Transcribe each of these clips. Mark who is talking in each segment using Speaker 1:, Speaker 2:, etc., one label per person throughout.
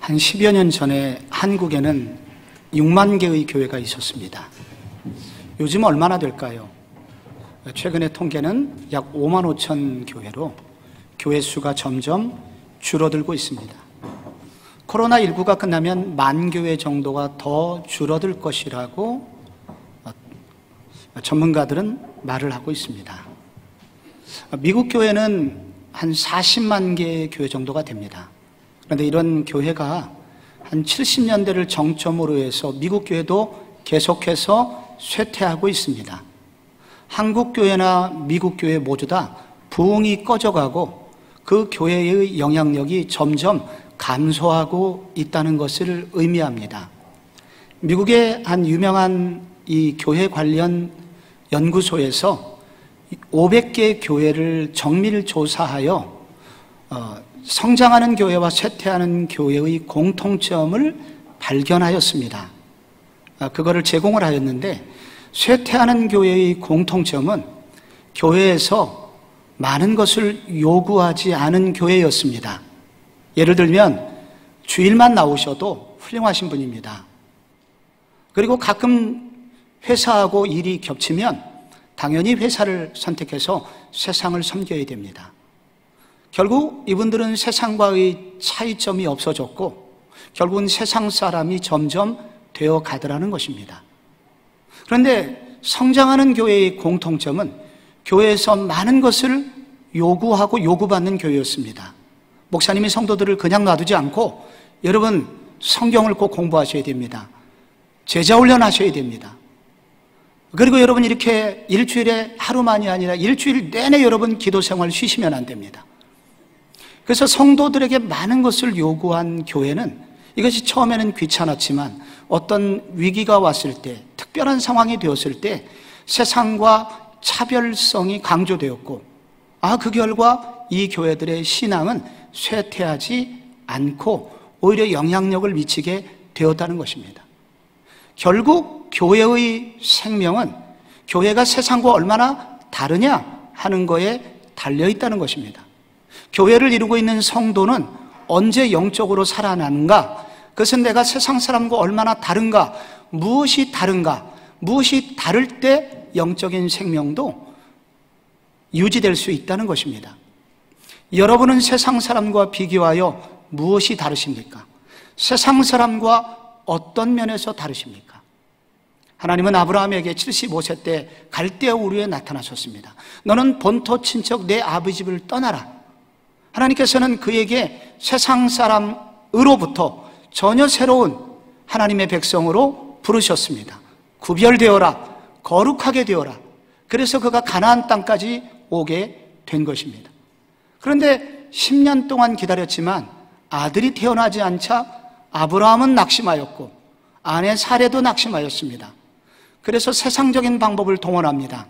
Speaker 1: 한 10여 년 전에 한국에는 6만 개의 교회가 있었습니다. 요즘 얼마나 될까요? 최근의 통계는 약 5만 5천 교회로 교회 수가 점점 줄어들고 있습니다. 코로나19가 끝나면 만 교회 정도가 더 줄어들 것이라고 전문가들은 말을 하고 있습니다. 미국 교회는 한 40만 개의 교회 정도가 됩니다. 그런데 이런 교회가 한 70년대를 정점으로 해서 미국 교회도 계속해서 쇠퇴하고 있습니다. 한국 교회나 미국 교회 모두 다 부흥이 꺼져가고 그 교회의 영향력이 점점 감소하고 있다는 것을 의미합니다. 미국의 한 유명한 이 교회 관련 연구소에서 500개 교회를 정밀 조사하여 성장하는 교회와 쇠퇴하는 교회의 공통점을 발견하였습니다. 그거를 제공을 하였는데, 쇠퇴하는 교회의 공통점은 교회에서 많은 것을 요구하지 않은 교회였습니다. 예를 들면 주일만 나오셔도 훌륭하신 분입니다. 그리고 가끔 회사하고 일이 겹치면 당연히 회사를 선택해서 세상을 섬겨야 됩니다. 결국 이분들은 세상과의 차이점이 없어졌고 결국은 세상 사람이 점점 되어 가더라는 것입니다. 그런데 성장하는 교회의 공통점은 교회에서 많은 것을 요구하고 요구받는 교회였습니다. 목사님이 성도들을 그냥 놔두지 않고 여러분 성경을 꼭 공부하셔야 됩니다. 제자 훈련하셔야 됩니다. 그리고 여러분 이렇게 일주일에 하루만이 아니라 일주일 내내 여러분 기도 생활 쉬시면 안 됩니다. 그래서 성도들에게 많은 것을 요구한 교회는 이것이 처음에는 귀찮았지만 어떤 위기가 왔을 때, 특별한 상황이 되었을 때 세상과 차별성이 강조되었고, 그 결과 이 교회들의 신앙은 쇠퇴하지 않고 오히려 영향력을 미치게 되었다는 것입니다. 결국 교회의 생명은 교회가 세상과 얼마나 다르냐 하는 거에 달려있다는 것입니다. 교회를 이루고 있는 성도는 언제 영적으로 살아나는가? 그것은 내가 세상 사람과 얼마나 다른가? 무엇이 다른가? 무엇이 다를 때 영적인 생명도 유지될 수 있다는 것입니다. 여러분은 세상 사람과 비교하여 무엇이 다르십니까? 세상 사람과 어떤 면에서 다르십니까? 하나님은 아브라함에게 75세 때 갈대아 우르에 나타나셨습니다. 너는 본토 친척 내 아버지 집을 떠나라. 하나님께서는 그에게 세상 사람으로부터 전혀 새로운 하나님의 백성으로 부르셨습니다. 구별되어라, 거룩하게 되어라. 그래서 그가 가나안 땅까지 오게 된 것입니다. 그런데 10년 동안 기다렸지만 아들이 태어나지 않자 아브라함은 낙심하였고 아내 사레도 낙심하였습니다. 그래서 세상적인 방법을 동원합니다.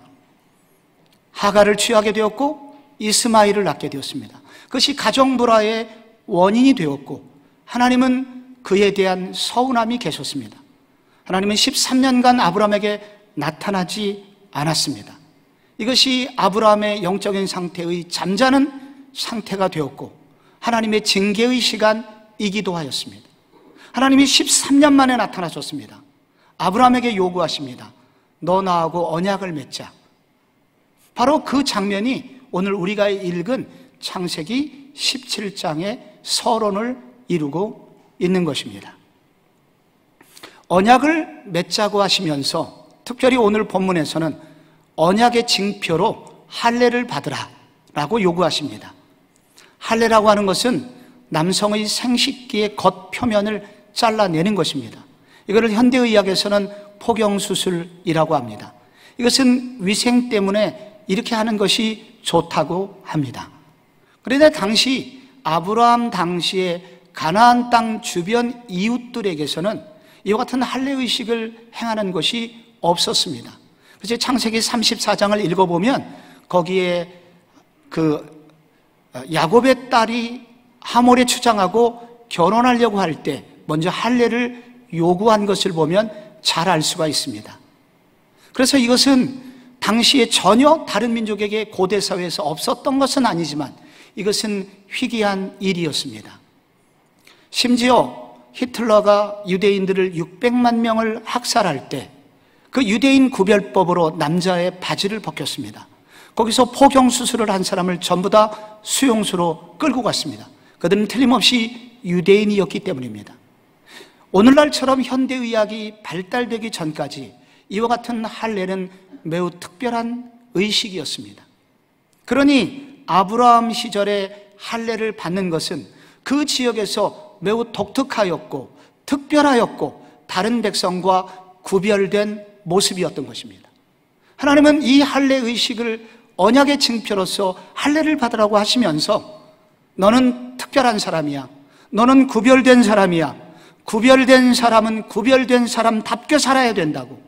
Speaker 1: 하갈을 취하게 되었고 이스마엘을 낳게 되었습니다. 그것이 가정 불화의 원인이 되었고 하나님은 그에 대한 서운함이 계셨습니다. 하나님은 13년간 아브라함에게 나타나지 않았습니다. 이것이 아브라함의 영적인 상태의 잠자는 상태가 되었고 하나님의 징계의 시간이기도 하였습니다. 하나님이 13년 만에 나타나셨습니다. 아브라함에게 요구하십니다. 너 나하고 언약을 맺자. 바로 그 장면이 오늘 우리가 읽은 창세기 17장의 서론을 이루고 있는 것입니다. 언약을 맺자고 하시면서 특별히 오늘 본문에서는 언약의 징표로 할례를 받으라 라고 요구하십니다. 할례라고 하는 것은 남성의 생식기의 겉표면을 잘라내는 것입니다. 이거를 현대의학에서는 포경수술이라고 합니다. 이것은 위생 때문에 이렇게 하는 것이 좋다고 합니다. 그런데 당시 아브라함 당시에 가나안 땅 주변 이웃들에게서는 이와 같은 할례의식을 행하는 것이 없었습니다. 그래서 창세기 34장을 읽어보면 거기에 그 야곱의 딸이 하몰에 추장하고 결혼하려고 할 때 먼저 할례를 요구한 것을 보면 잘 알 수가 있습니다. 그래서 이것은 당시에 전혀 다른 민족에게 고대 사회에서 없었던 것은 아니지만 이것은 희귀한 일이었습니다. 심지어 히틀러가 유대인들을 600만 명을 학살할 때 그 유대인 구별법으로 남자의 바지를 벗겼습니다. 거기서 포경 수술을 한 사람을 전부 다 수용소로 끌고 갔습니다. 그들은 틀림없이 유대인이었기 때문입니다. 오늘날처럼 현대의학이 발달되기 전까지 이와 같은 할례는 매우 특별한 의식이었습니다. 그러니 아브라함 시절에 할례를 받는 것은 그 지역에서 매우 독특하였고 특별하였고 다른 백성과 구별된 모습이었던 것입니다. 하나님은 이 할례 의식을 언약의 징표로서 할례를 받으라고 하시면서 너는 특별한 사람이야. 너는 구별된 사람이야. 구별된 사람은 구별된 사람답게 살아야 된다고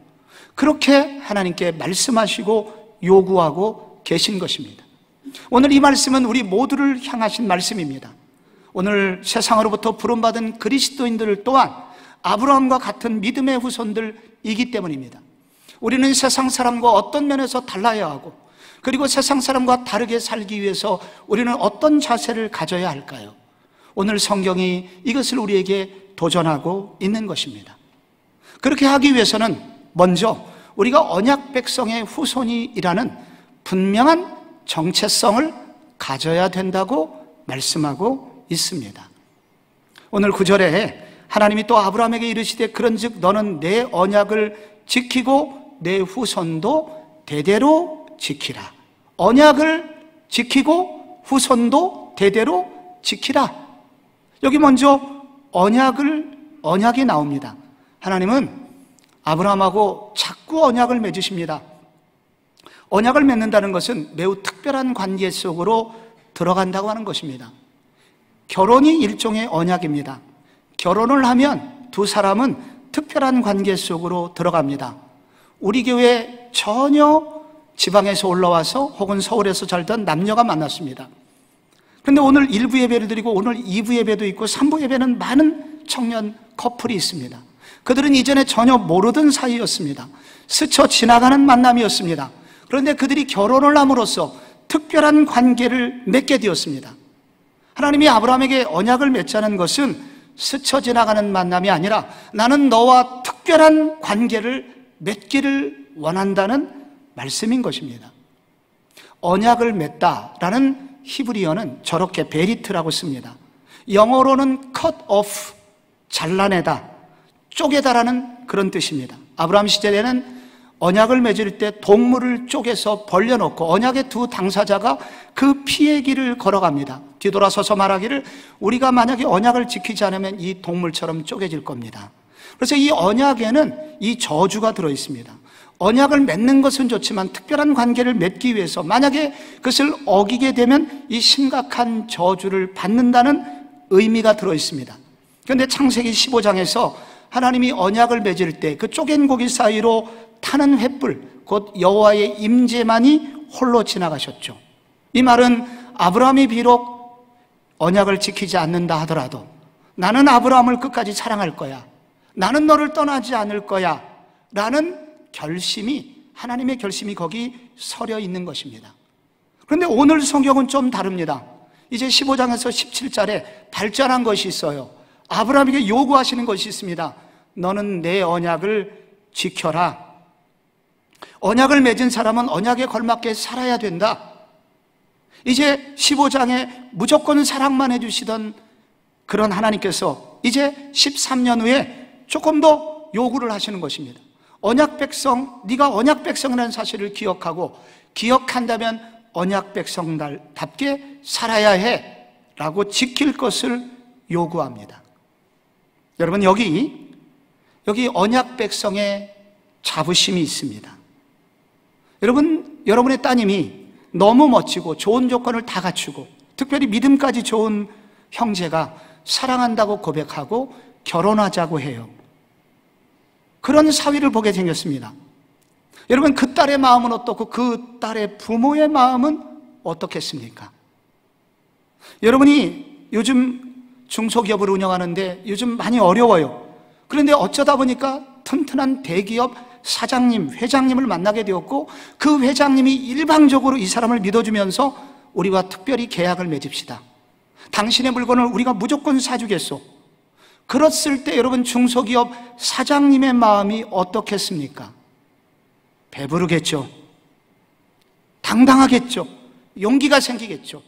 Speaker 1: 그렇게 하나님께 말씀하시고 요구하고 계신 것입니다. 오늘 이 말씀은 우리 모두를 향하신 말씀입니다. 오늘 세상으로부터 부름받은 그리스도인들 또한 아브라함과 같은 믿음의 후손들이기 때문입니다. 우리는 세상 사람과 어떤 면에서 달라야 하고 그리고 세상 사람과 다르게 살기 위해서 우리는 어떤 자세를 가져야 할까요? 오늘 성경이 이것을 우리에게 도전하고 있는 것입니다. 그렇게 하기 위해서는 먼저 우리가 언약 백성의 후손이라는 분명한 정체성을 가져야 된다고 말씀하고 있습니다. 오늘 9절에 하나님이 또 아브라함에게 이르시되 그런즉 너는 내 언약을 지키고 내 후손도 대대로 지키라. 언약을 지키고 후손도 대대로 지키라. 여기 먼저 언약이 나옵니다. 하나님은 아브라함하고 자꾸 언약을 맺으십니다. 언약을 맺는다는 것은 매우 특별한 관계 속으로 들어간다고 하는 것입니다. 결혼이 일종의 언약입니다. 결혼을 하면 두 사람은 특별한 관계 속으로 들어갑니다. 우리 교회에 전혀 지방에서 올라와서 혹은 서울에서 살던 남녀가 만났습니다. 그런데 오늘 1부 예배를 드리고 오늘 2부 예배도 있고 3부 예배는 많은 청년 커플이 있습니다. 그들은 이전에 전혀 모르던 사이였습니다. 스쳐 지나가는 만남이었습니다. 그런데 그들이 결혼을 함으로써 특별한 관계를 맺게 되었습니다. 하나님이 아브라함에게 언약을 맺자는 것은 스쳐 지나가는 만남이 아니라 나는 너와 특별한 관계를 맺기를 원한다는 말씀인 것입니다. 언약을 맺다라는 히브리어는 저렇게 베리트라고 씁니다. 영어로는 cut off, 잘라내다, 쪼개다라는 그런 뜻입니다. 아브라함 시절에는 언약을 맺을 때 동물을 쪼개서 벌려놓고 언약의 두 당사자가 그 피의 길을 걸어갑니다. 뒤돌아서서 말하기를 우리가 만약에 언약을 지키지 않으면 이 동물처럼 쪼개질 겁니다. 그래서 이 언약에는 이 저주가 들어있습니다. 언약을 맺는 것은 좋지만 특별한 관계를 맺기 위해서 만약에 그것을 어기게 되면 이 심각한 저주를 받는다는 의미가 들어있습니다. 그런데 창세기 15장에서 하나님이 언약을 맺을 때 그 쪼갠 고기 사이로 타는 횃불, 곧 여호와의 임재만이 홀로 지나가셨죠. 이 말은 아브라함이 비록 언약을 지키지 않는다 하더라도 나는 아브라함을 끝까지 사랑할 거야, 나는 너를 떠나지 않을 거야 라는 결심이, 하나님의 결심이 거기 서려 있는 것입니다. 그런데 오늘 성경은 좀 다릅니다. 이제 15장에서 17절에 발전한 것이 있어요. 아브라함에게 요구하시는 것이 있습니다. 너는 내 언약을 지켜라. 언약을 맺은 사람은 언약에 걸맞게 살아야 된다. 이제 15장에 무조건 사랑만 해주시던 그런 하나님께서 이제 13년 후에 조금 더 요구를 하시는 것입니다. 언약 백성, 네가 언약 백성이라는 사실을 기억하고 기억한다면 언약 백성답게 살아야 해 라고 지킬 것을 요구합니다. 여러분 여기 언약 백성의 자부심이 있습니다. 여러분의 따님이 너무 멋지고 좋은 조건을 다 갖추고 특별히 믿음까지 좋은 형제가 사랑한다고 고백하고 결혼하자고 해요. 그런 사위를 보게 생겼습니다. 여러분 그 딸의 마음은 어떻고 그 딸의 부모의 마음은 어떻겠습니까? 여러분이 요즘 중소기업을 운영하는데 요즘 많이 어려워요. 그런데 어쩌다 보니까 튼튼한 대기업 사장님, 회장님을 만나게 되었고 그 회장님이 일방적으로 이 사람을 믿어주면서 우리와 특별히 계약을 맺읍시다. 당신의 물건을 우리가 무조건 사주겠소. 그랬을 때 여러분 중소기업 사장님의 마음이 어떻겠습니까? 배부르겠죠. 당당하겠죠. 용기가 생기겠죠.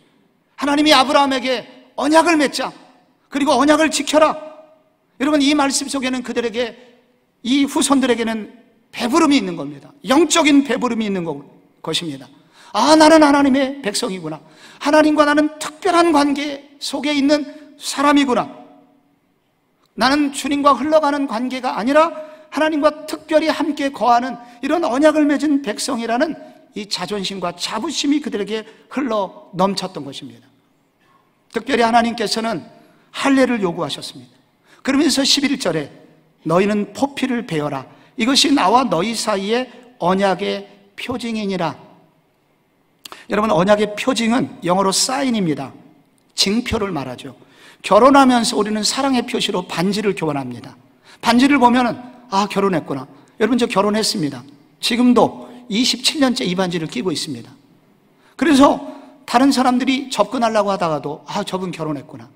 Speaker 1: 하나님이 아브라함에게 언약을 맺자. 그리고 언약을 지켜라. 여러분 이 말씀 속에는 그들에게, 이 후손들에게는 배부름이 있는 겁니다. 영적인 배부름이 있는 것입니다. 아, 나는 하나님의 백성이구나. 하나님과 나는 특별한 관계 속에 있는 사람이구나. 나는 주님과 흘러가는 관계가 아니라 하나님과 특별히 함께 거하는 이런 언약을 맺은 백성이라는 이 자존심과 자부심이 그들에게 흘러 넘쳤던 것입니다. 특별히 하나님께서는 할례를 요구하셨습니다. 그러면서 11절에 너희는 포피를 베어라. 이것이 나와 너희 사이의 언약의 표징이니라. 여러분, 언약의 표징은 영어로 사인입니다. 징표를 말하죠. 결혼하면서 우리는 사랑의 표시로 반지를 교환합니다. 반지를 보면은 아, 결혼했구나. 여러분, 저 결혼했습니다. 지금도 27년째 이 반지를 끼고 있습니다. 그래서 다른 사람들이 접근하려고 하다가도 아, 저분 결혼했구나.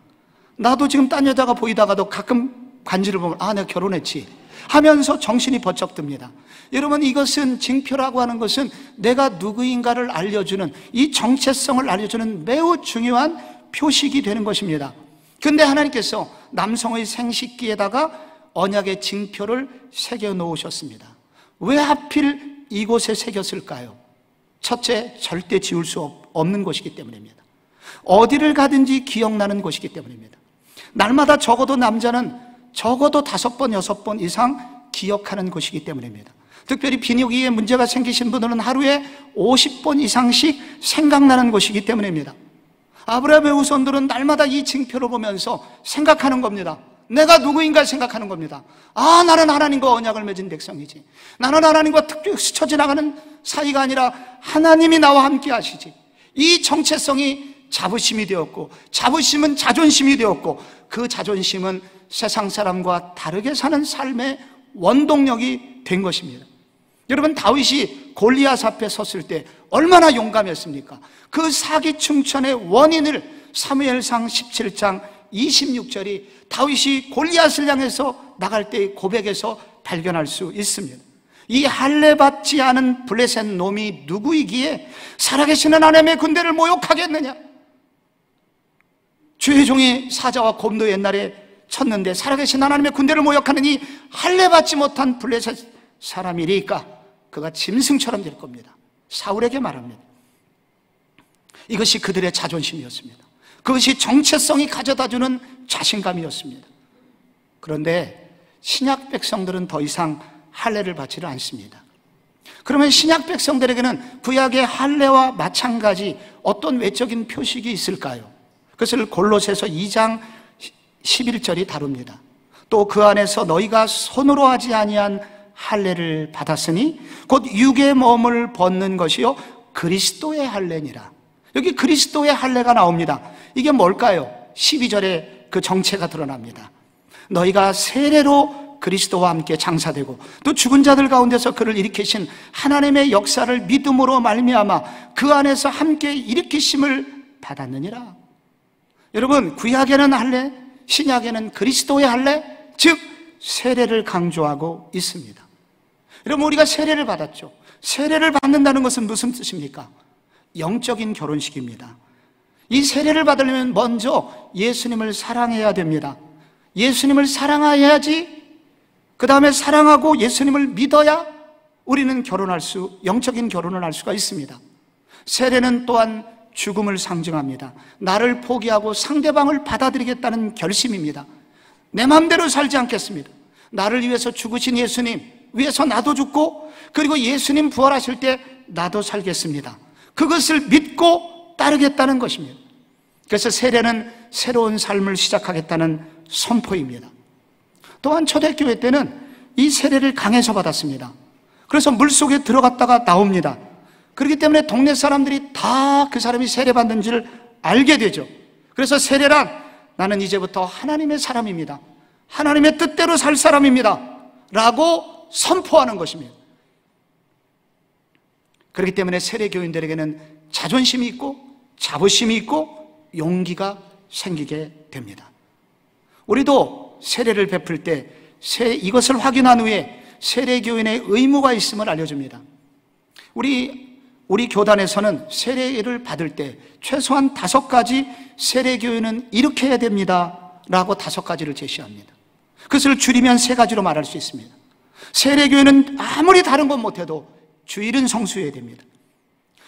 Speaker 1: 나도 지금 딴 여자가 보이다가도 가끔 반지를 보면 아, 내가 결혼했지 하면서 정신이 번쩍 듭니다. 여러분, 이것은 징표라고 하는 것은 내가 누구인가를 알려주는, 이 정체성을 알려주는 매우 중요한 표식이 되는 것입니다. 그런데 하나님께서 남성의 생식기에다가 언약의 징표를 새겨 놓으셨습니다. 왜 하필 이곳에 새겼을까요? 첫째, 절대 지울 수 없는 곳이기 때문입니다. 어디를 가든지 기억나는 곳이기 때문입니다. 날마다 적어도 남자는 적어도 5번, 6번 이상 기억하는 곳이기 때문입니다. 특별히 비뇨기에 문제가 생기신 분들은 하루에 50번 이상씩 생각나는 곳이기 때문입니다. 아브라함의 후손들은 날마다 이 징표를 보면서 생각하는 겁니다. 내가 누구인가 생각하는 겁니다. 아, 나는 하나님과 언약을 맺은 백성이지. 나는 하나님과 특별히 스쳐 지나가는 사이가 아니라 하나님이 나와 함께 하시지. 이 정체성이 자부심이 되었고, 자부심은 자존심이 되었고, 그 자존심은 세상 사람과 다르게 사는 삶의 원동력이 된 것입니다. 여러분, 다윗이 골리앗 앞에 섰을 때 얼마나 용감했습니까? 그 사기충천의 원인을 사무엘상 17장 26절이 다윗이 골리앗을 향해서 나갈 때의 고백에서 발견할 수 있습니다. 이 할례 받지 않은 블레셋 놈이 누구이기에 살아계시는 하나님의 군대를 모욕하겠느냐? 주의 종이 사자와 곰도 옛날에 쳤는데 살아계신 하나님의 군대를 모욕하는 이 할례 받지 못한 블레셋 사람이니까 그가 짐승처럼 될 겁니다. 사울에게 말합니다. 이것이 그들의 자존심이었습니다. 그것이 정체성이 가져다주는 자신감이었습니다. 그런데 신약 백성들은 더 이상 할례를 받지를 않습니다. 그러면 신약 백성들에게는 구약의 할례와 마찬가지 어떤 외적인 표식이 있을까요? 그것을 골로새서 2장 11절이 다룹니다. 또 그 안에서 너희가 손으로 하지 아니한 할례를 받았으니 곧 육의 몸을 벗는 것이요 그리스도의 할례니라. 여기 그리스도의 할례가 나옵니다. 이게 뭘까요? 12절에 그 정체가 드러납니다. 너희가 세례로 그리스도와 함께 장사되고 또 죽은 자들 가운데서 그를 일으키신 하나님의 역사를 믿음으로 말미암아 그 안에서 함께 일으키심을 받았느니라. 여러분, 구약에는 할례, 신약에는 그리스도의 할례, 즉 세례를 강조하고 있습니다. 여러분, 우리가 세례를 받았죠. 세례를 받는다는 것은 무슨 뜻입니까? 영적인 결혼식입니다. 이 세례를 받으려면 먼저 예수님을 사랑해야 됩니다. 예수님을 사랑해야지, 그 다음에 사랑하고 예수님을 믿어야 우리는 영적인 결혼을 할 수가 있습니다. 세례는 또한 죽음을 상징합니다. 나를 포기하고 상대방을 받아들이겠다는 결심입니다. 내 마음대로 살지 않겠습니다. 나를 위해서 죽으신 예수님 위해서 나도 죽고, 그리고 예수님 부활하실 때 나도 살겠습니다. 그것을 믿고 따르겠다는 것입니다. 그래서 세례는 새로운 삶을 시작하겠다는 선포입니다. 또한 초대교회 때는 이 세례를 강에서 받았습니다. 그래서 물속에 들어갔다가 나옵니다. 그렇기 때문에 동네 사람들이 다 그 사람이 세례받는 줄 알게 되죠. 그래서 세례란 나는 이제부터 하나님의 사람입니다. 하나님의 뜻대로 살 사람입니다. 라고 선포하는 것입니다. 그렇기 때문에 세례교인들에게는 자존심이 있고 자부심이 있고 용기가 생기게 됩니다. 우리도 세례를 베풀 때 이것을 확인한 후에 세례교인의 의무가 있음을 알려줍니다. 우리 교단에서는 세례를 받을 때 최소한 5가지 세례교인은 이렇게 해야 됩니다 라고 5가지를 제시합니다. 그것을 줄이면 3가지로 말할 수 있습니다. 세례교인은 아무리 다른 것 못해도 주일은 성수해야 됩니다.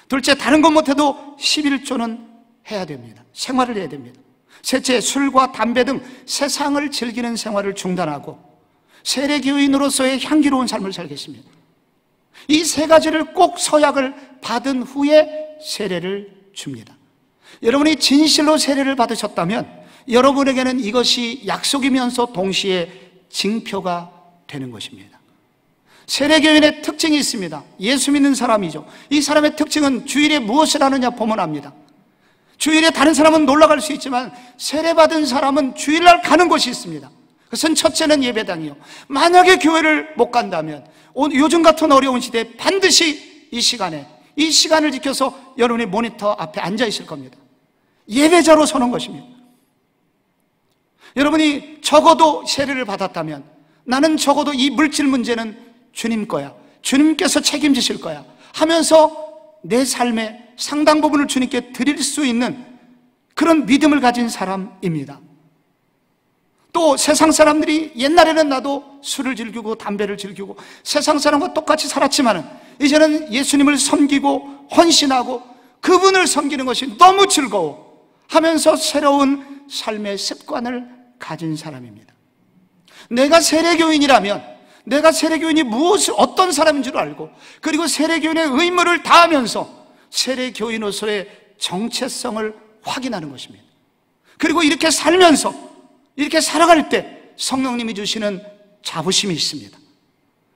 Speaker 1: 둘째, 다른 것 못해도 11조는 해야 됩니다. 생활을 해야 됩니다. 셋째, 술과 담배 등 세상을 즐기는 생활을 중단하고 세례교인으로서의 향기로운 삶을 살겠습니다. 이 3가지를 꼭 서약을 받은 후에 세례를 줍니다. 여러분이 진실로 세례를 받으셨다면 여러분에게는 이것이 약속이면서 동시에 징표가 되는 것입니다. 세례교인의 특징이 있습니다. 예수 믿는 사람이죠. 이 사람의 특징은 주일에 무엇을 하느냐 보면 압니다. 주일에 다른 사람은 놀러갈 수 있지만 세례받은 사람은 주일날 가는 곳이 있습니다. 그것은 첫째는 예배당이요. 만약에 교회를 못 간다면 요즘 같은 어려운 시대에 반드시 이 시간을 지켜서 여러분이 모니터 앞에 앉아 있을 겁니다. 예배자로 서는 것입니다. 여러분이 적어도 세례를 받았다면 나는 적어도 이 물질 문제는 주님 거야, 주님께서 책임지실 거야 하면서 내 삶의 상당 부분을 주님께 드릴 수 있는 그런 믿음을 가진 사람입니다. 또 세상 사람들이 옛날에는 나도 술을 즐기고 담배를 즐기고 세상 사람과 똑같이 살았지만 이제는 예수님을 섬기고 헌신하고 그분을 섬기는 것이 너무 즐거워 하면서 새로운 삶의 습관을 가진 사람입니다. 내가 세례교인이라면 내가 세례교인이 어떤 사람인 줄 알고 그리고 세례교인의 의무를 다하면서 세례교인으로서의 정체성을 확인하는 것입니다. 그리고 이렇게 살면서 이렇게 살아갈 때 성령님이 주시는 자부심이 있습니다.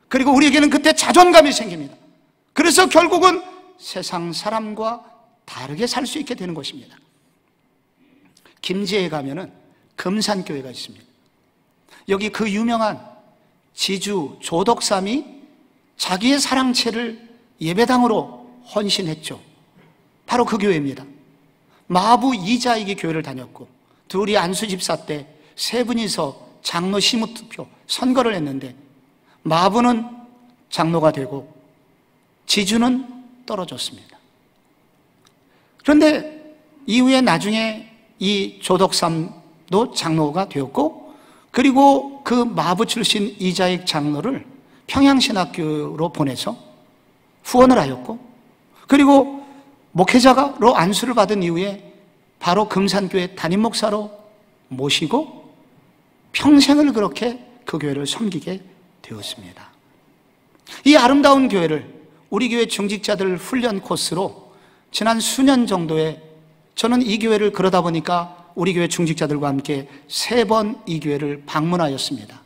Speaker 1: 그리고 우리에게는 그때 자존감이 생깁니다. 그래서 결국은 세상 사람과 다르게 살 수 있게 되는 것입니다. 김제에 가면은 금산교회가 있습니다. 여기 그 유명한 지주 조덕삼이 자기의 사랑채를 예배당으로 헌신했죠. 바로 그 교회입니다. 마부 이자익이 교회를 다녔고 둘이 안수집사 때 3분이서 장로 심우투표 선거를 했는데 마부는 장로가 되고 지주는 떨어졌습니다. 그런데 이후에 나중에 이 조덕삼도 장로가 되었고 그리고 그 마부 출신 이자익 장로를 평양신학교로 보내서 후원을 하였고 그리고 목회자로 안수를 받은 이후에 바로 금산교회 담임 목사로 모시고 평생을 그렇게 그 교회를 섬기게 되었습니다. 이 아름다운 교회를 우리 교회 중직자들 훈련 코스로 지난 수년 정도에 저는 이 교회를 그러다 보니까 우리 교회 중직자들과 함께 3번 이 교회를 방문하였습니다.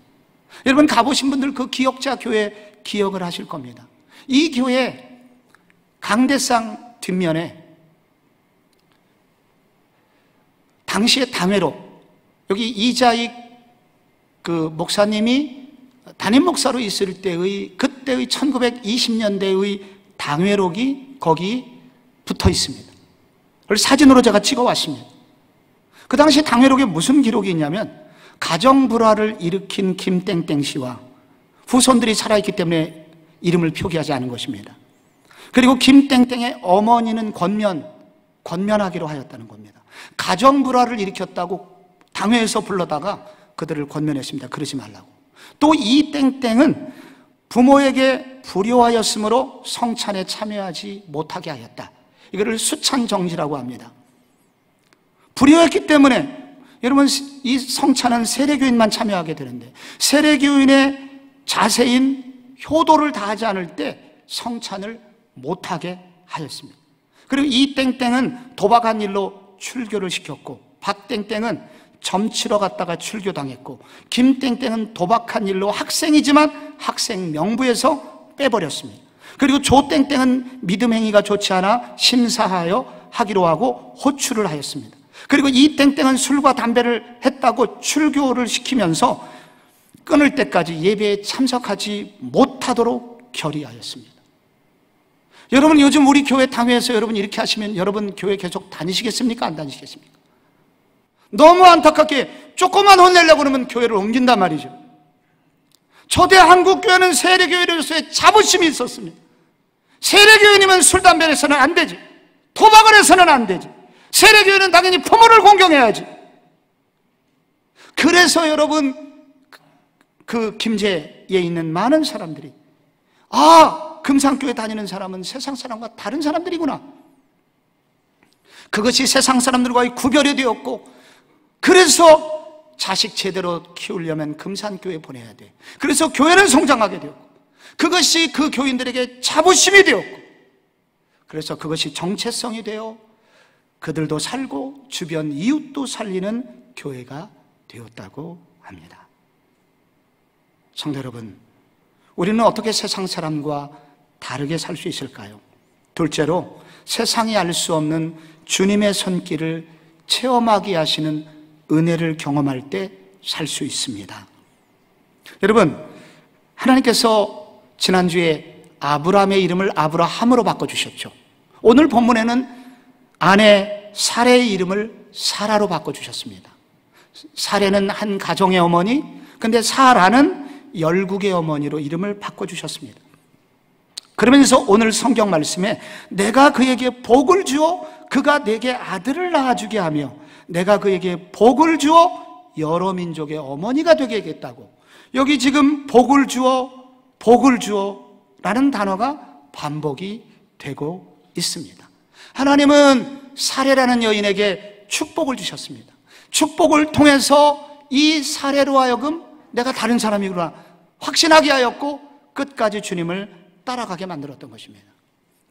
Speaker 1: 여러분 가보신 분들 그 기억자 교회 기억을 하실 겁니다. 이 교회 강대상 뒷면에 당시의 당회로 여기 이자익 그 목사님이 담임 목사로 있을 때의 그때의 1920년대의 당회록이 거기 붙어 있습니다. 그걸 사진으로 제가 찍어 왔습니다. 그 당시 당회록에 무슨 기록이 있냐면 가정 불화를 일으킨 김땡땡 씨와 후손들이 살아있기 때문에 이름을 표기하지 않은 것입니다. 그리고 김땡땡의 어머니는 권면하기로 하였다는 겁니다. 가정 불화를 일으켰다고 당회에서 불러다가 그들을 권면했습니다. 그러지 말라고. 또 이 땡땡은 부모에게 불효하였으므로 성찬에 참여하지 못하게 하였다. 이거를 수찬정지라고 합니다. 불효했기 때문에 여러분 이 성찬은 세례교인만 참여하게 되는데 세례교인의 자세인 효도를 다하지 않을 때 성찬을 못하게 하였습니다. 그리고 이 땡땡은 도박한 일로 출교를 시켰고 박땡땡은 점치러 갔다가 출교당했고 김땡땡은 도박한 일로 학생이지만 학생 명부에서 빼버렸습니다. 그리고 조땡땡은 믿음 행위가 좋지 않아 심사하여 하기로 하고 호출을 하였습니다. 그리고 이 땡땡은 술과 담배를 했다고 출교를 시키면서 끊을 때까지 예배에 참석하지 못하도록 결의하였습니다. 여러분 요즘 우리 교회 당회에서 여러분 이렇게 하시면 여러분 교회 계속 다니시겠습니까? 안 다니시겠습니까? 너무 안타깝게 조금만 혼내려고 그러면 교회를 옮긴단 말이죠. 초대 한국교회는 세례교회로서의 자부심이 있었습니다. 세례교회님은 술, 담배를 해서는 안 되지. 도박을 해서는 안 되지. 세례교회는 당연히 부모를 공경해야지. 그래서 여러분, 그 김제에 있는 많은 사람들이 금산교회 다니는 사람은 세상 사람과 다른 사람들이구나. 그것이 세상 사람들과의 구별이 되었고, 그래서 자식 제대로 키우려면 금산교회 보내야 돼. 그래서 교회는 성장하게 되었고, 그것이 그 교인들에게 자부심이 되었고, 그래서 그것이 정체성이 되어 그들도 살고 주변 이웃도 살리는 교회가 되었다고 합니다. 성도 여러분, 우리는 어떻게 세상 사람과 다르게 살 수 있을까요? 둘째로, 세상이 알 수 없는 주님의 손길을 체험하게 하시는 은혜를 경험할 때 살 수 있습니다. 여러분, 하나님께서 지난주에 아브라함의 이름을 아브라함으로 바꿔주셨죠. 오늘 본문에는 아내 사레의 이름을 사라로 바꿔주셨습니다. 사레는 한 가정의 어머니, 근데 사라는 열국의 어머니로 이름을 바꿔주셨습니다. 그러면서 오늘 성경 말씀에 내가 그에게 복을 주어 그가 내게 아들을 낳아주게 하며 내가 그에게 복을 주어 여러 민족의 어머니가 되게 하겠다고, 여기 지금 복을 주어 라는 단어가 반복이 되고 있습니다. 하나님은 사레라는 여인에게 축복을 주셨습니다. 축복을 통해서 이 사레로 하여금 내가 다른 사람이구나 확신하게 하였고, 끝까지 주님을 따라가게 만들었던 것입니다.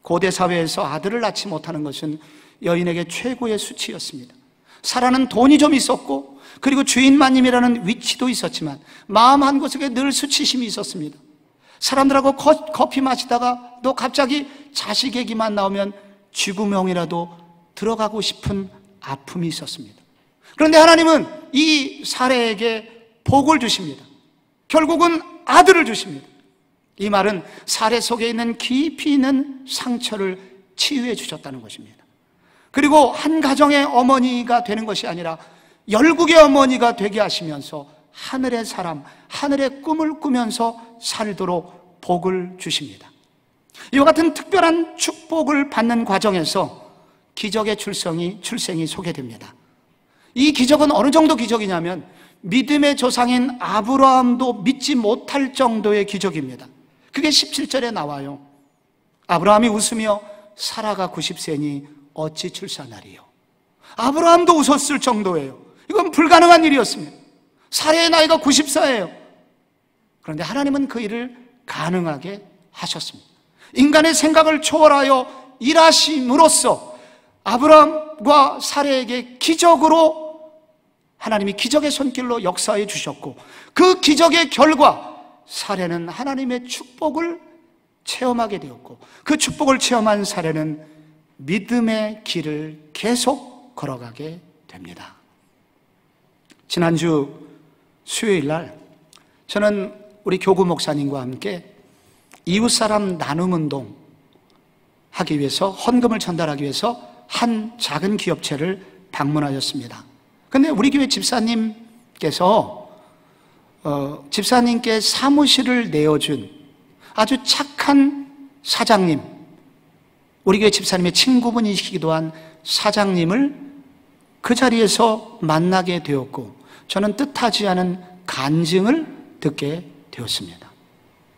Speaker 1: 고대 사회에서 아들을 낳지 못하는 것은 여인에게 최고의 수치였습니다. 사라는 돈이 좀 있었고, 그리고 주인마님이라는 위치도 있었지만 마음 한구석에 늘 수치심이 있었습니다. 사람들하고 커피 마시다가 또 갑자기 자식 얘기만 나오면 쥐구멍이라도 들어가고 싶은 아픔이 있었습니다. 그런데 하나님은 이 사레에게 복을 주십니다. 결국은 아들을 주십니다. 이 말은 사레 속에 있는 깊이 있는 상처를 치유해 주셨다는 것입니다. 그리고 한 가정의 어머니가 되는 것이 아니라 열국의 어머니가 되게 하시면서 하늘의 사람, 하늘의 꿈을 꾸면서 살도록 복을 주십니다. 이와 같은 특별한 축복을 받는 과정에서 기적의 출생이 소개됩니다. 이 기적은 어느 정도 기적이냐면 믿음의 조상인 아브라함도 믿지 못할 정도의 기적입니다. 그게 17절에 나와요. 아브라함이 웃으며 사라가 90세니 어찌 출산하리요. 아브라함도 웃었을 정도예요. 이건 불가능한 일이었습니다. 사라의 나이가 94예요. 그런데 하나님은 그 일을 가능하게 하셨습니다. 인간의 생각을 초월하여 일하심으로써 아브라함과 사라에게 기적으로 하나님이 기적의 손길로 역사해 주셨고, 그 기적의 결과 사라는 하나님의 축복을 체험하게 되었고, 그 축복을 체험한 사라는 믿음의 길을 계속 걸어가게 됩니다. 지난주 수요일 날 저는 우리 교구 목사님과 함께 이웃사람 나눔운동 하기 위해서, 헌금을 전달하기 위해서 한 작은 기업체를 방문하였습니다. 근데 우리 교회 집사님께서 집사님께 사무실을 내어준 아주 착한 사장님, 우리 교회 집사님의 친구분이시기도 한 사장님을 그 자리에서 만나게 되었고, 저는 뜻하지 않은 간증을 듣게 되었습니다.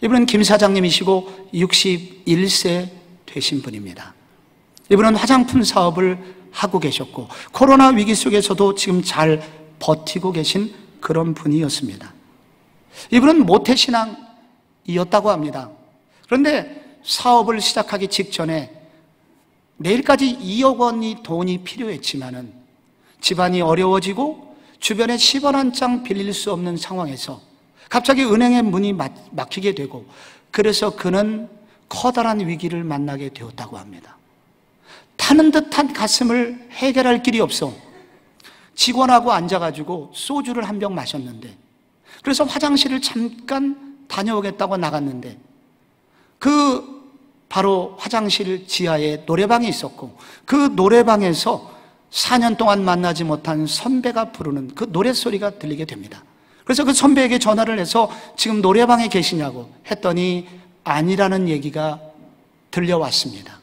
Speaker 1: 이분은 김 사장님이시고 61세 되신 분입니다. 이분은 화장품 사업을 하고 계셨고 코로나 위기 속에서도 지금 잘 버티고 계신 그런 분이었습니다. 이분은 모태신앙이었다고 합니다. 그런데 사업을 시작하기 직전에 내일까지 2억 원이 돈이 필요했지만은 집안이 어려워지고 주변에 10원 한 장 빌릴 수 없는 상황에서 갑자기 은행의 문이 막히게 되고, 그래서 그는 커다란 위기를 만나게 되었다고 합니다. 타는 듯한 가슴을 해결할 길이 없어 직원하고 앉아가지고 소주를 한 병 마셨는데, 그래서 화장실을 잠깐 다녀오겠다고 나갔는데 바로 화장실 지하에 노래방이 있었고, 그 노래방에서 4년 동안 만나지 못한 선배가 부르는 그 노랫소리가 들리게 됩니다. 그래서 그 선배에게 전화를 해서 지금 노래방에 계시냐고 했더니 아니라는 얘기가 들려왔습니다.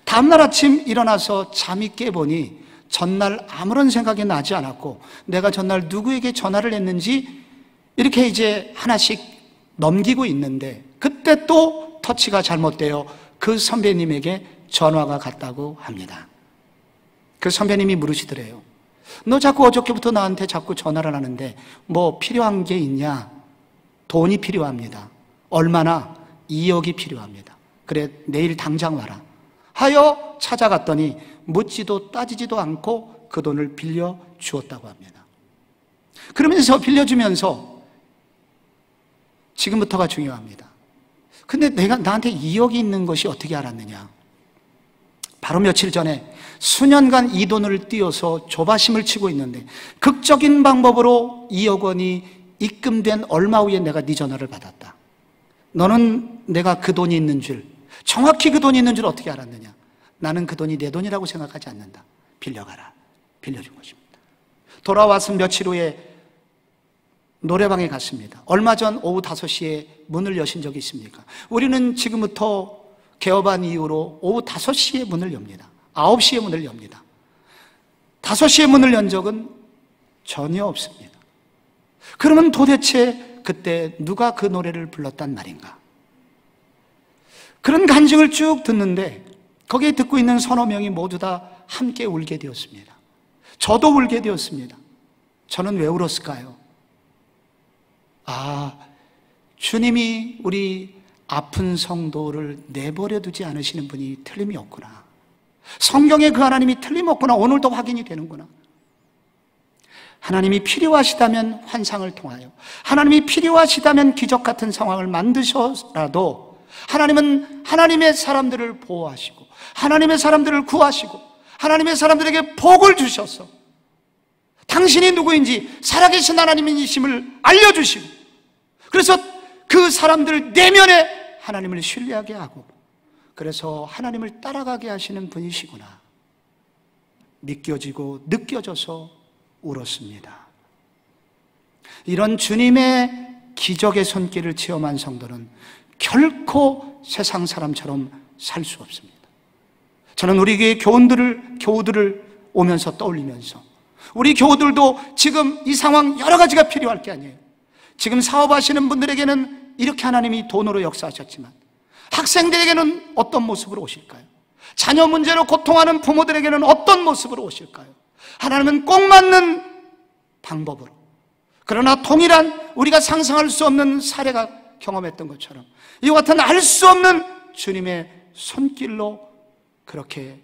Speaker 1: 다음날 아침 일어나서 잠이 깨보니 전날 아무런 생각이 나지 않았고 내가 전날 누구에게 전화를 했는지 이렇게 이제 하나씩 넘기고 있는데 그때 또 터치가 잘못되어 그 선배님에게 전화가 갔다고 합니다. 그 선배님이 물으시더래요. 너 자꾸 어저께부터 나한테 자꾸 전화를 하는데 뭐 필요한 게 있냐? 돈이 필요합니다. 얼마나? 2억이 필요합니다. 그래 내일 당장 와라 하여 찾아갔더니 묻지도 따지지도 않고 그 돈을 빌려 주었다고 합니다. 그러면서 빌려주면서 지금부터가 중요합니다. 근데 내가 나한테 2억이 있는 것이 어떻게 알았느냐? 바로 며칠 전에 수년간 이 돈을 띄어서 조바심을 치고 있는데 극적인 방법으로 2억 원이 입금된 얼마 후에 내가 네 전화를 받았다. 너는 내가 그 돈이 있는 줄, 정확히 그 돈이 있는 줄 어떻게 알았느냐? 나는 그 돈이 내 돈이라고 생각하지 않는다. 빌려가라. 빌려준 것입니다. 돌아와서 며칠 후에 노래방에 갔습니다. 얼마 전 오후 5시에 문을 여신 적이 있습니까? 우리는 지금부터 개업한 이후로 오후 5시에 문을 엽니다. 9시에 문을 엽니다. 5시에 문을 연 적은 전혀 없습니다. 그러면 도대체 그때 누가 그 노래를 불렀단 말인가? 그런 간증을 쭉 듣는데 거기에 듣고 있는 서너 명이 모두 다 함께 울게 되었습니다. 저도 울게 되었습니다. 저는 왜 울었을까요? 주님이 우리 아픈 성도를 내버려 두지 않으시는 분이 틀림이 없구나. 성경에 그 하나님이 틀림없구나. 오늘도 확인이 되는구나. 하나님이 필요하시다면 환상을 통하여, 하나님이 필요하시다면 기적 같은 상황을 만드셔라도 하나님은 하나님의 사람들을 보호하시고 하나님의 사람들을 구하시고 하나님의 사람들에게 복을 주셔서 당신이 누구인지 살아계신 하나님이심을 알려주시고 그래서 그 사람들 내면에 하나님을 신뢰하게 하고 그래서 하나님을 따라가게 하시는 분이시구나 믿겨지고 느껴져서 울었습니다. 이런 주님의 기적의 손길을 체험한 성도는 결코 세상 사람처럼 살 수 없습니다. 저는 우리 교회 교우들을 오면서 떠올리면서 우리 교우들도 지금 이 상황 여러 가지가 필요할 게 아니에요. 지금 사업하시는 분들에게는 이렇게 하나님이 돈으로 역사하셨지만 학생들에게는 어떤 모습으로 오실까요? 자녀 문제로 고통하는 부모들에게는 어떤 모습으로 오실까요? 하나님은 꼭 맞는 방법으로 그러나 동일한 우리가 상상할 수 없는 사례가 경험했던 것처럼 이와 같은 알 수 없는 주님의 손길로 그렇게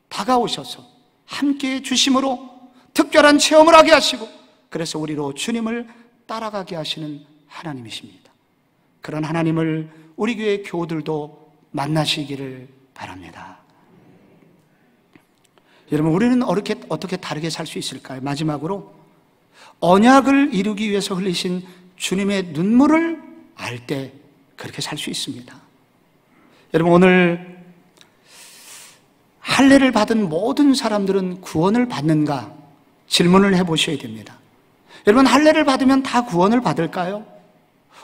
Speaker 1: 다가오셔서 함께해 주심으로 특별한 체험을 하게 하시고 그래서 우리로 주님을 따라가게 하시는 하나님이십니다. 그런 하나님을 우리 교회 교우들도 만나시기를 바랍니다. 여러분 우리는 어떻게 다르게 살 수 있을까요? 마지막으로 언약을 이루기 위해서 흘리신 주님의 눈물을 알 때 그렇게 살 수 있습니다. 여러분 오늘 할례를 받은 모든 사람들은 구원을 받는가 질문을 해보셔야 됩니다. 여러분 할례를 받으면 다 구원을 받을까요?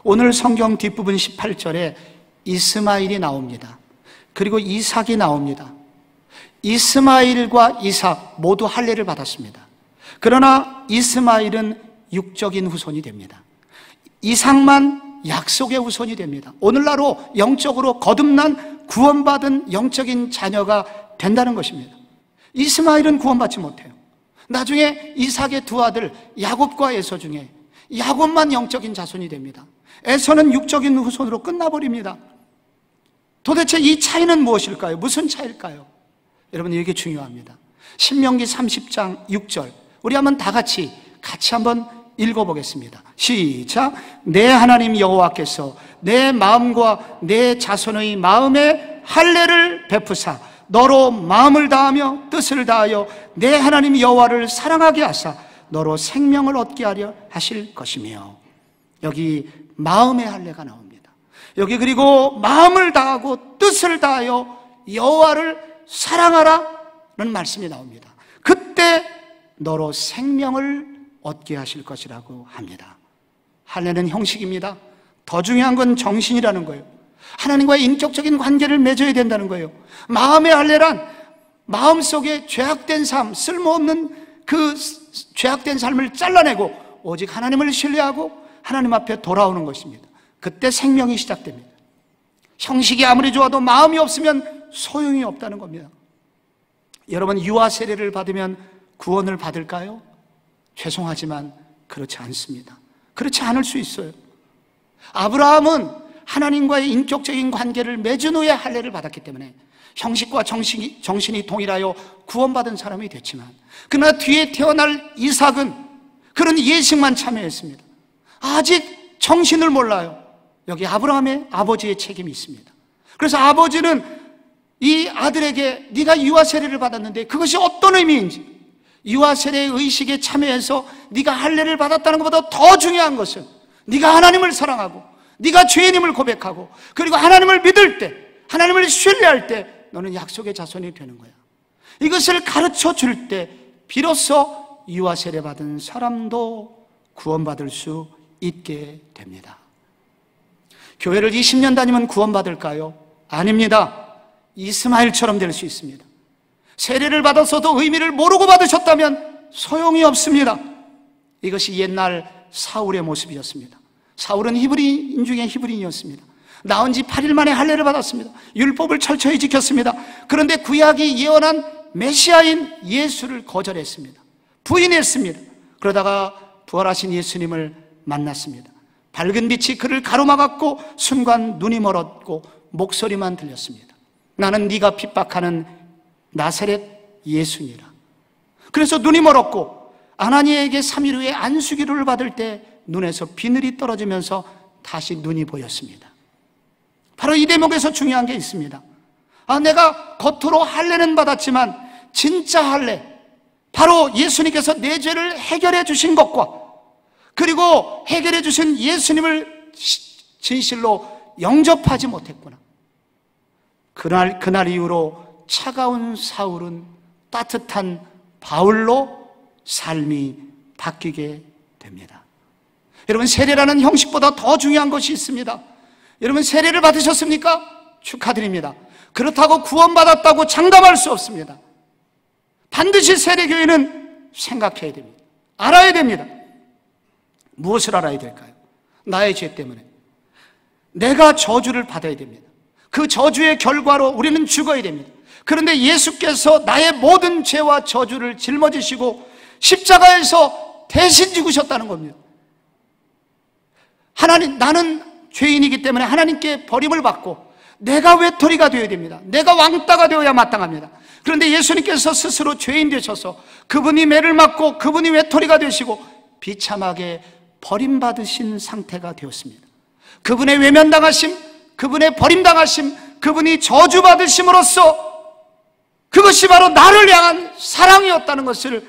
Speaker 1: 오늘 성경 뒷부분 18절에 이스마엘이 나옵니다. 그리고 이삭이 나옵니다. 이스마엘과 이삭 모두 할례를 받았습니다. 그러나 이스마엘은 육적인 후손이 됩니다. 이삭만 약속의 후손이 됩니다. 오늘날로 영적으로 거듭난 구원받은 영적인 자녀가 된다는 것입니다. 이스마엘은 구원받지 못해요. 나중에 이삭의 두 아들 야곱과 에서 중에 야곱만 영적인 자손이 됩니다. 에서는 육적인 후손으로 끝나버립니다. 도대체 이 차이는 무엇일까요? 무슨 차이일까요? 여러분 이게 중요합니다. 신명기 30장 6절 우리 한번 다 같이 한번 읽어보겠습니다. 시작. 내 하나님 여호와께서 내 마음과 내 자손의 마음에 할례를 베푸사 너로 마음을 다하며 뜻을 다하여 내 하나님 여호와를 사랑하게 하사 너로 생명을 얻게 하려 하실 것이며 여기 마음의 할례가 나옵니다. 여기 그리고 마음을 다하고 뜻을 다하여 여호와를 사랑하라는 말씀이 나옵니다. 그때 그때 너로 생명을 얻게 하실 것이라고 합니다. 할례는 형식입니다. 더 중요한 건 정신이라는 거예요. 하나님과의 인격적인 관계를 맺어야 된다는 거예요. 마음의 할례란 마음속에 죄악된 삶, 쓸모없는 그 죄악된 삶을 잘라내고 오직 하나님을 신뢰하고 하나님 앞에 돌아오는 것입니다. 그때 생명이 시작됩니다. 형식이 아무리 좋아도 마음이 없으면 소용이 없다는 겁니다. 여러분, 유아 세례를 받으면 구원을 받을까요? 죄송하지만 그렇지 않습니다. 그렇지 않을 수 있어요. 아브라함은 하나님과의 인격적인 관계를 맺은 후에 할례를 받았기 때문에 형식과 정신이 동일하여 구원받은 사람이 됐지만, 그러나 뒤에 태어날 이삭은 그런 예식만 참여했습니다. 아직 정신을 몰라요. 여기 아브라함의 아버지의 책임이 있습니다. 그래서 아버지는 이 아들에게 네가 유아 세례를 받았는데 그것이 어떤 의미인지, 유아 세례의 의식에 참여해서 네가 할례를 받았다는 것보다 더 중요한 것은 네가 하나님을 사랑하고 네가 죄인임을 고백하고 그리고 하나님을 믿을 때, 하나님을 신뢰할 때 너는 약속의 자손이 되는 거야. 이것을 가르쳐 줄 때 비로소 유아 세례 받은 사람도 구원받을 수 있게 됩니다. 교회를 20년 다니면 구원받을까요? 아닙니다. 이스마엘처럼 될 수 있습니다. 세례를 받았어도 의미를 모르고 받으셨다면 소용이 없습니다. 이것이 옛날 사울의 모습이었습니다. 사울은 히브리인 중에 히브리인이었습니다. 나온 지 8일 만에 할례를 받았습니다. 율법을 철저히 지켰습니다. 그런데 구약이 예언한 메시아인 예수를 거절했습니다. 부인했습니다. 그러다가 부활하신 예수님을 만났습니다. 밝은 빛이 그를 가로막았고 순간 눈이 멀었고 목소리만 들렸습니다. 나는 네가 핍박하는 나사렛 예수니라. 그래서 눈이 멀었고 아나니에게 3일 후에 안수기도를 받을 때 눈에서 비늘이 떨어지면서 다시 눈이 보였습니다. 바로 이 대목에서 중요한 게 있습니다. 내가 겉으로 할례는 받았지만 진짜 할례, 바로 예수님께서 내 죄를 해결해 주신 것과 그리고 해결해 주신 예수님을 진실로 영접하지 못했구나. 그날 이후로 차가운 사울은 따뜻한 바울로 삶이 바뀌게 됩니다. 여러분, 세례라는 형식보다 더 중요한 것이 있습니다. 여러분, 세례를 받으셨습니까? 축하드립니다. 그렇다고 구원받았다고 장담할 수 없습니다. 반드시 세례교회는 생각해야 됩니다. 알아야 됩니다. 무엇을 알아야 될까요? 나의 죄 때문에 내가 저주를 받아야 됩니다. 그 저주의 결과로 우리는 죽어야 됩니다. 그런데 예수께서 나의 모든 죄와 저주를 짊어지시고 십자가에서 대신 죽으셨다는 겁니다. 하나님, 나는 죄인이기 때문에 하나님께 버림을 받고 내가 외톨이가 되어야 됩니다. 내가 왕따가 되어야 마땅합니다. 그런데 예수님께서 스스로 죄인 되셔서 그분이 매를 맞고 그분이 외톨이가 되시고 비참하게 버림받으신 상태가 되었습니다. 그분의 외면당하심, 그분의 버림당하심, 그분이 저주받으심으로써 그것이 바로 나를 향한 사랑이었다는 것을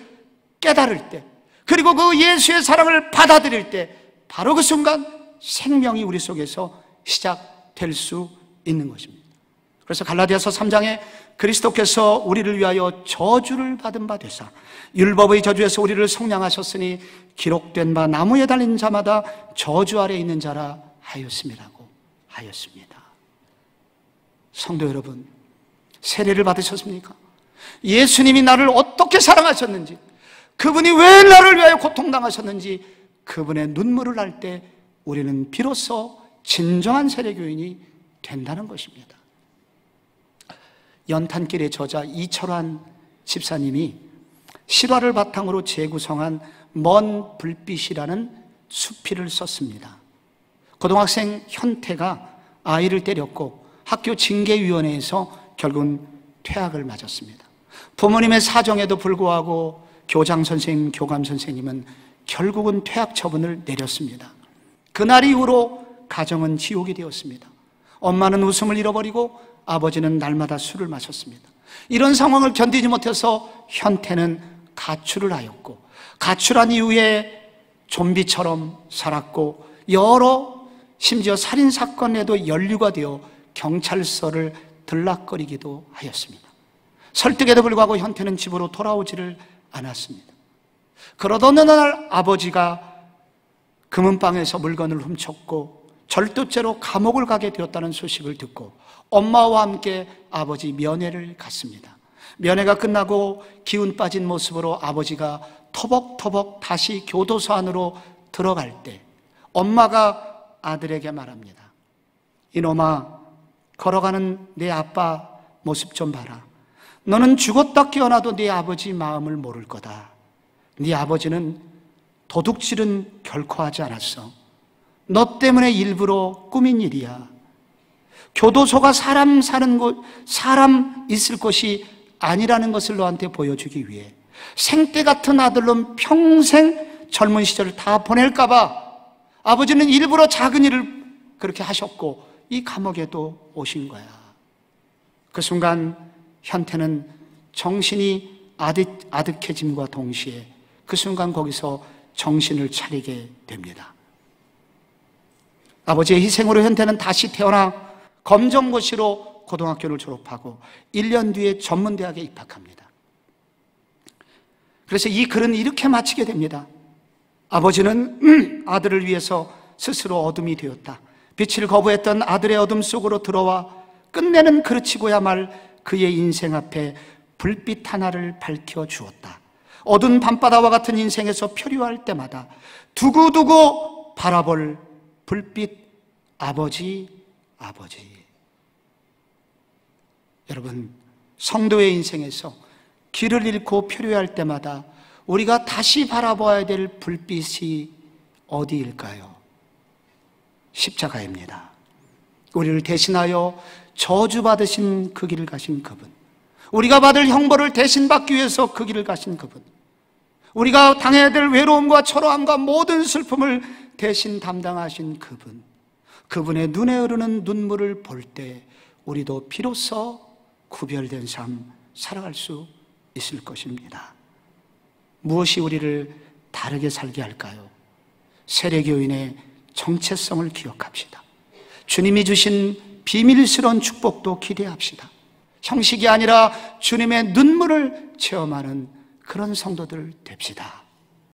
Speaker 1: 깨달을 때, 그리고 그 예수의 사랑을 받아들일 때 바로 그 순간 생명이 우리 속에서 시작될 수 있는 것입니다. 그래서 갈라디아서 3장에 그리스도께서 우리를 위하여 저주를 받은 바 되사 율법의 저주에서 우리를 속량하셨으니 기록된 바 나무에 달린 자마다 저주 아래 있는 자라 하였음이라고 하였습니다. 성도 여러분, 세례를 받으셨습니까? 예수님이 나를 어떻게 사랑하셨는지, 그분이 왜 나를 위하여 고통당하셨는지 그분의 눈물을 날 때 우리는 비로소 진정한 세례교인이 된다는 것입니다. 연탄길의 저자 이철환 집사님이 실화를 바탕으로 재구성한 먼 불빛이라는 수필을 썼습니다. 고등학생 현태가 아이를 때렸고 학교 징계위원회에서 결국은 퇴학을 맞았습니다. 부모님의 사정에도 불구하고 교장 선생님, 교감 선생님은 결국은 퇴학 처분을 내렸습니다. 그날 이후로 가정은 지옥이 되었습니다. 엄마는 웃음을 잃어버리고 아버지는 날마다 술을 마셨습니다. 이런 상황을 견디지 못해서 현태는 가출을 하였고, 가출한 이후에 좀비처럼 살았고 심지어 살인사건에도 연루가 되어 경찰서를 들락거리기도 하였습니다. 설득에도 불구하고 현태는 집으로 돌아오지를 않았습니다. 그러던 어느 날 아버지가 금은방에서 물건을 훔쳤고 절도죄로 감옥을 가게 되었다는 소식을 듣고 엄마와 함께 아버지 면회를 갔습니다. 면회가 끝나고 기운 빠진 모습으로 아버지가 터벅터벅 다시 교도소 안으로 들어갈 때 엄마가 아들에게 말합니다. 이놈아, 걸어가는 네 아빠 모습 좀 봐라. 너는 죽었다 깨어나도 네 아버지 마음을 모를 거다. 네 아버지는 도둑질은 결코 하지 않았어. 너 때문에 일부러 꾸민 일이야. 교도소가 사람 사는 곳, 사람 있을 곳이 아니라는 것을 너한테 보여주기 위해 생때 같은 아들로 평생 젊은 시절을 다 보낼까봐 아버지는 일부러 작은 일을 그렇게 하셨고 이 감옥에도 오신 거야. 그 순간 현태는 정신이 아득해짐과 동시에 그 순간 거기서 정신을 차리게 됩니다. 아버지의 희생으로 현태는 다시 태어나 검정고시로 고등학교를 졸업하고 1년 뒤에 전문대학에 입학합니다. 그래서 이 글은 이렇게 마치게 됩니다. 아버지는 아들을 위해서 스스로 어둠이 되었다. 빛을 거부했던 아들의 어둠 속으로 들어와 끝내는 그르치고야 말 그의 인생 앞에 불빛 하나를 밝혀주었다. 어두운 밤바다와 같은 인생에서 표류할 때마다 두고두고 바라볼 불빛 아버지. 여러분, 성도의 인생에서 길을 잃고 표류할 때마다 우리가 다시 바라봐야 될 불빛이 어디일까요? 십자가입니다. 우리를 대신하여 저주받으신 그 길을 가신 그분, 우리가 받을 형벌을 대신 받기 위해서 그 길을 가신 그분, 우리가 당해야 될 외로움과 초라함과 모든 슬픔을 대신 담당하신 그분, 그분의 눈에 흐르는 눈물을 볼 때 우리도 비로소 구별된 삶 살아갈 수 있을 것입니다. 무엇이 우리를 다르게 살게 할까요? 세례교인의 정체성을 기억합시다. 주님이 주신 비밀스러운 축복도 기대합시다. 형식이 아니라 주님의 눈물을 체험하는 그런 성도들 됩시다.